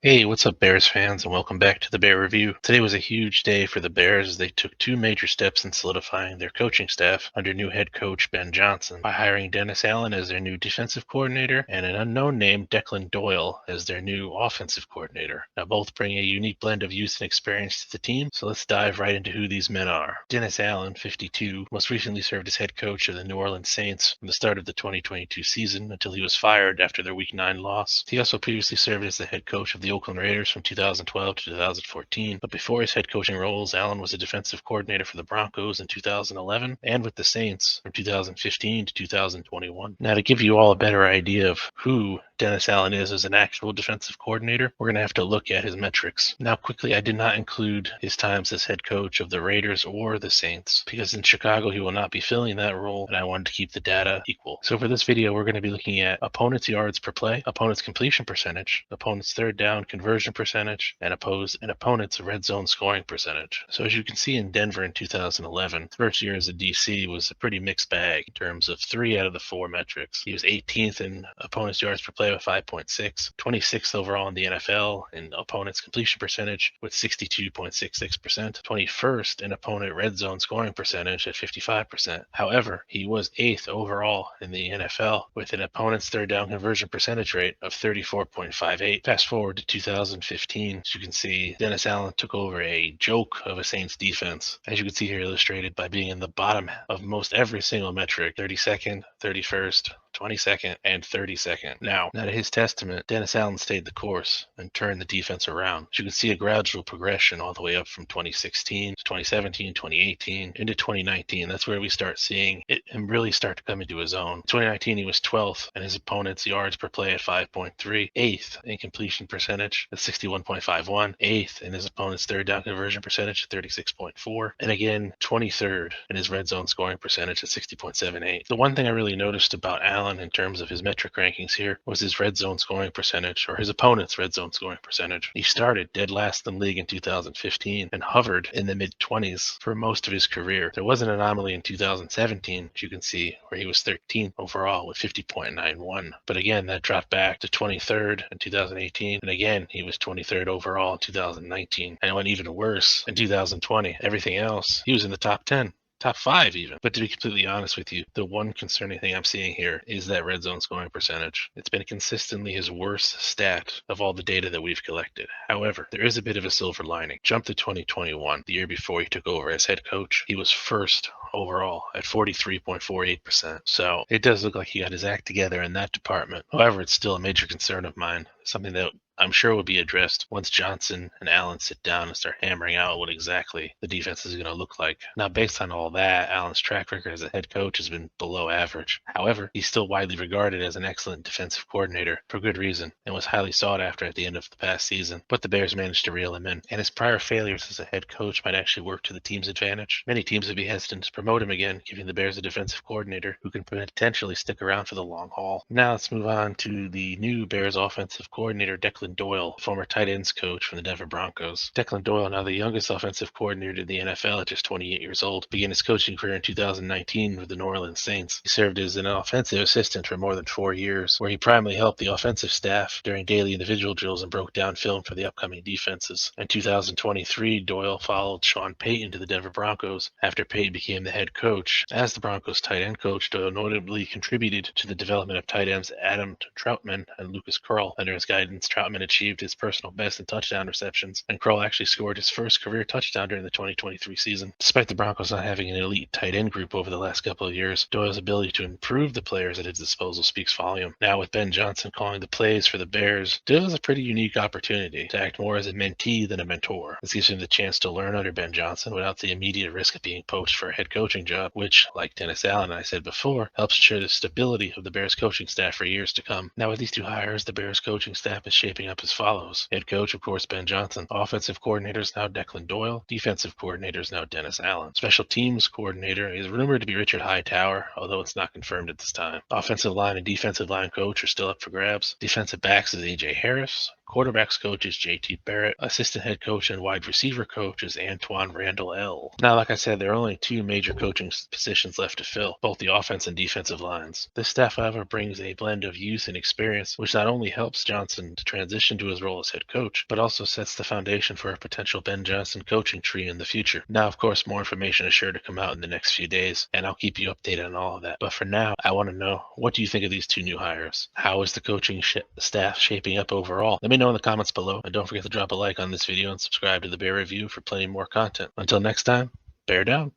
Hey, what's up, Bears fans, and welcome back to the Bear Review. Today was a huge day for the Bears as they took two major steps in solidifying their coaching staff under new head coach Ben Johnson by hiring Dennis Allen as their new defensive coordinator and an unknown name, Declan Doyle, as their new offensive coordinator. Now, both bring a unique blend of youth and experience to the team, so let's dive right into who these men are. Dennis Allen, 52, most recently served as head coach of the New Orleans Saints from the start of the 2022 season until he was fired after their Week 9 loss. He also previously served as the head coach of the Oakland Raiders from 2012 to 2014, but before his head coaching roles, Allen was a defensive coordinator for the Broncos in 2011 and with the Saints from 2015 to 2021. Now, to give you all a better idea of who Dennis Allen is as an actual defensive coordinator, we're going to have to look at his metrics. Now, quickly, I did not include his times as head coach of the Raiders or the Saints because in Chicago he will not be filling that role, and I wanted to keep the data equal. So for this video, we're going to be looking at opponents' yards per play, opponents' completion percentage, opponents' third down conversion percentage, and opponents' red zone scoring percentage. So as you can see in Denver in 2011, his first year as a DC was a pretty mixed bag in terms of 3 out of the 4 metrics. He was 18th in opponents' yards per play with 5.6, 26th overall in the NFL in opponents' completion percentage with 62.66%, 21st in opponent red zone scoring percentage at 55%. However, he was 8th overall in the NFL with an opponent's third down conversion percentage rate of 34.58. Fast forward to 2015, as you can see, Dennis Allen took over a joke of a Saints defense, as you can see here illustrated by being in the bottom of most every single metric, 32nd, 31st, 22nd, and 32nd. Now to his testament, Dennis Allen stayed the course and turned the defense around. As you can see a gradual progression all the way up from 2016 to 2017, 2018, into 2019. That's where we start seeing it and really start to come into his own. In 2019, he was 12th, and his opponent's yards per play at 5.3, 8th in completion percentage at 61.51, 8th in his opponent's third down conversion percentage at 36.4, and again 23rd in his red zone scoring percentage at 60.78. The one thing I really noticed about Allen in terms of his metric rankings here was his red zone scoring percentage, or his opponent's red zone scoring percentage. He started dead last in the league in 2015 and hovered in the mid-20s for most of his career. There was an anomaly in 2017, as you can see, where he was 13th overall with 50.91. But again, that dropped back to 23rd in 2018, and again, he was 23rd overall in 2019. And it went even worse in 2020. Everything else, he was in the top 10. Top 5 even. But to be completely honest with you, the one concerning thing I'm seeing here is that red zone scoring percentage. It's been consistently his worst stat of all the data that we've collected. However, there is a bit of a silver lining. Jump to 2021, the year before he took over as head coach. He was first overall at 43.48%. So it does look like he got his act together in that department. However, it's still a major concern of mine, something that I'm sure will be addressed once Johnson and Allen sit down and start hammering out what exactly the defense is going to look like. Now, based on all that, Allen's track record as a head coach has been below average. However, he's still widely regarded as an excellent defensive coordinator for good reason and was highly sought after at the end of the past season. But the Bears managed to reel him in, and his prior failures as a head coach might actually work to the team's advantage. Many teams would be hesitant to promote him again, giving the Bears a defensive coordinator who can potentially stick around for the long haul. Now let's move on to the new Bears offensive coordinator, Declan Doyle, former tight ends coach from the Denver Broncos. Declan Doyle, now the youngest offensive coordinator in the NFL at just 28 years old, began his coaching career in 2019 with the New Orleans Saints. He served as an offensive assistant for more than 4 years, where he primarily helped the offensive staff during daily individual drills and broke down film for the upcoming defenses. In 2023, Doyle followed Sean Payton to the Denver Broncos after Payton became the head coach. As the Broncos tight end coach, Doyle notably contributed to the development of tight ends Adam Troutman and Lucas Krull. Under his guidance, Troutman achieved his personal best in touchdown receptions, and Krull actually scored his first career touchdown during the 2023 season. Despite the Broncos not having an elite tight end group over the last couple of years, Doyle's ability to improve the players at his disposal speaks volume. Now, with Ben Johnson calling the plays for the Bears, Doyle has a pretty unique opportunity to act more as a mentee than a mentor. This gives him the chance to learn under Ben Johnson without the immediate risk of being poached for a head coaching job, which, like Dennis Allen and I said before, helps ensure the stability of the Bears coaching staff for years to come. Now, with these two hires, the Bears coaching staff is shaping up as follows. Head coach, of course, Ben Johnson. Offensive coordinator is now Declan Doyle. Defensive coordinator is now Dennis Allen. Special teams coordinator is rumored to be Richard Hightower, although it's not confirmed at this time. Offensive line and defensive line coach are still up for grabs. Defensive backs is A.J. Harris. Quarterbacks coach is JT Barrett. Assistant head coach and wide receiver coach is Antoine Randall L. Now, like I said, there are only two major coaching positions left to fill, both the offense and defensive lines. This staff, however, brings a blend of youth and experience, which not only helps Johnson to transition to his role as head coach, but also sets the foundation for a potential Ben Johnson coaching tree in the future. Now, of course, more information is sure to come out in the next few days, and I'll keep you updated on all of that. But for now, I want to know, what do you think of these two new hires? How is the coaching staff shaping up overall? Let me know in the comments below, and don't forget to drop a like on this video and subscribe to the Bear Review for plenty more content. Until next time, bear down.